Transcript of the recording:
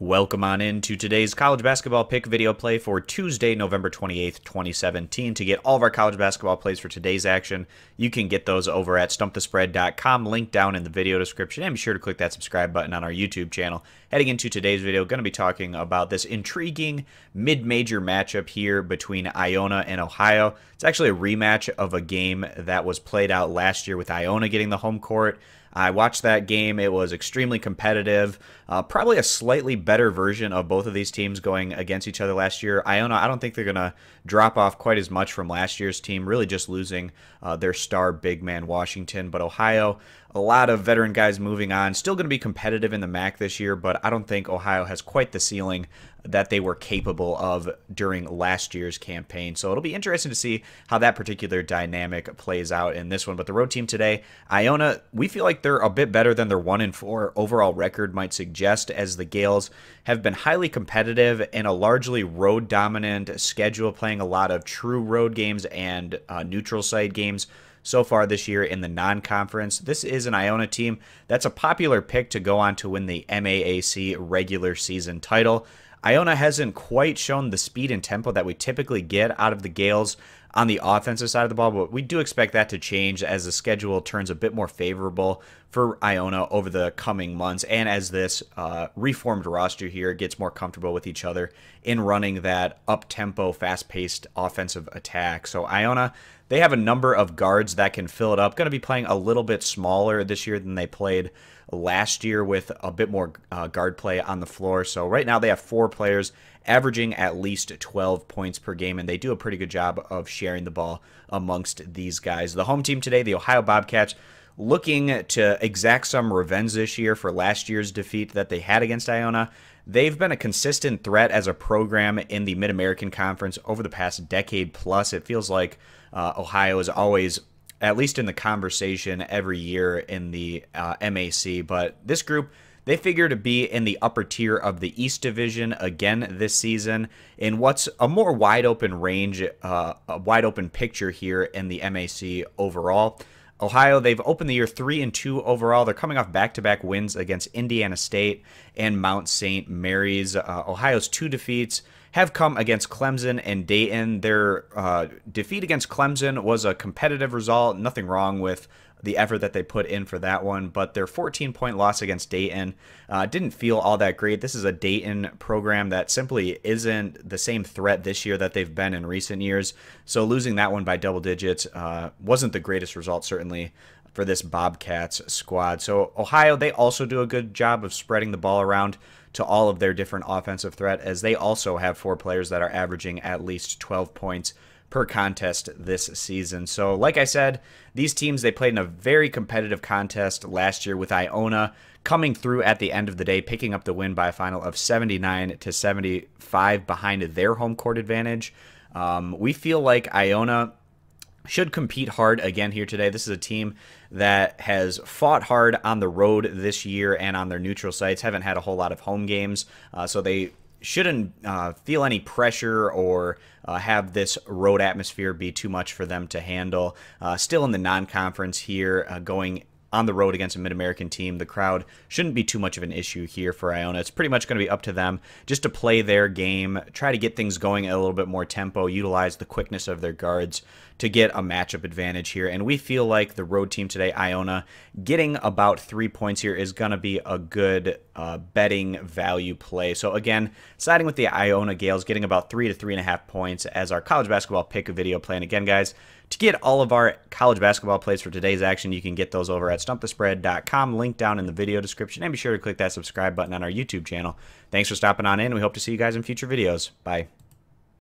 Welcome on into today's college basketball pick video play for Tuesday, November 28th, 2017. To get all of our college basketball plays for today's action, you can get those over at stumpthespread.com, link down in the video description, and be sure to click that subscribe button on our YouTube channel. Heading into today's video, going to be talking about this intriguing mid-major matchup here between Iona and Ohio. It's actually a rematch of a game that was played out last year with Iona getting the home court. I watched that game. It was extremely competitive. Probably a slightly better version of both of these teams going against each other last year. Iona, I don't think they're going to drop off quite as much from last year's team, really just losing their star big man Washington. But Ohio, a lot of veteran guys moving on. Still going to be competitive in the MAC this year, but I don't think Ohio has quite the ceiling that they were capable of during last year's campaign. So it'll be interesting to see how that particular dynamic plays out in this one. But the road team today, Iona, we feel like they're a bit better than their 1-4 overall record might suggest, as the Gales have been highly competitive in a largely road-dominant schedule, playing a lot of true road games and neutral site games so far this year in the non-conference. This is an Iona team that's a popular pick to go on to win the MAAC regular season title. Iona hasn't quite shown the speed and tempo that we typically get out of the Gales on the offensive side of the ball, but we do expect that to change as the schedule turns a bit more favorable for Iona over the coming months, and as this reformed roster here gets more comfortable with each other in running that up-tempo, fast-paced offensive attack. So Iona, they have a number of guards that can fill it up. Going to be playing a little bit smaller this year than they played last year, with a bit more guard play on the floor. So right now they have 4 players averaging at least 12 points per game, and they do a pretty good job of sharing the ball amongst these guys. The home team today, the Ohio Bobcats, looking to exact some revenge this year for last year's defeat that they had against Iona. They've been a consistent threat as a program in the Mid-American Conference over the past decade plus. It feels like Ohio is always at least in the conversation every year in the MAC. But this group, they figure to be in the upper tier of the East Division again this season in what's a more wide open range, a wide open picture here in the MAC overall. Ohio, they've opened the year 3-2 overall. They're coming off back-to-back wins against Indiana State and Mount St. Mary's. Ohio's 2 defeats have come against Clemson and Dayton. Their defeat against Clemson was a competitive result. Nothing wrong with the effort that they put in for that one, but their 14-point loss against Dayton didn't feel all that great. This is a Dayton program that simply isn't the same threat this year that they've been in recent years, so losing that one by double digits wasn't the greatest result, certainly, for this Bobcats squad. So Ohio, they also do a good job of spreading the ball around to all of their different offensive threat, as they also have 4 players that are averaging at least 12 points per contest this season. So like I said, these teams, they played in a very competitive contest last year, with Iona coming through at the end of the day, picking up the win by a final of 79-75 behind their home court advantage. We feel like Iona should compete hard again here today. This is a team that has fought hard on the road this year and on their neutral sites, haven't had a whole lot of home games, so they shouldn't feel any pressure or have this road atmosphere be too much for them to handle. Still in the non-conference here, going on the road against a Mid-American team, the crowd shouldn't be too much of an issue here for Iona. It's pretty much going to be up to them just to play their game, try to get things going at a little bit more tempo, utilize the quickness of their guards to get a matchup advantage here. And we feel like the road team today, Iona, getting about 3 points here is going to be a good betting value play. So again, siding with the Iona Gales, getting about 3 to 3.5 points as our college basketball pick video play. And again, guys, to get all of our college basketball plays for today's action, you can get those over at stumpthespread.com, link down in the video description, and be sure to click that subscribe button on our YouTube channel. Thanks for stopping on in. We hope to see you guys in future videos. Bye.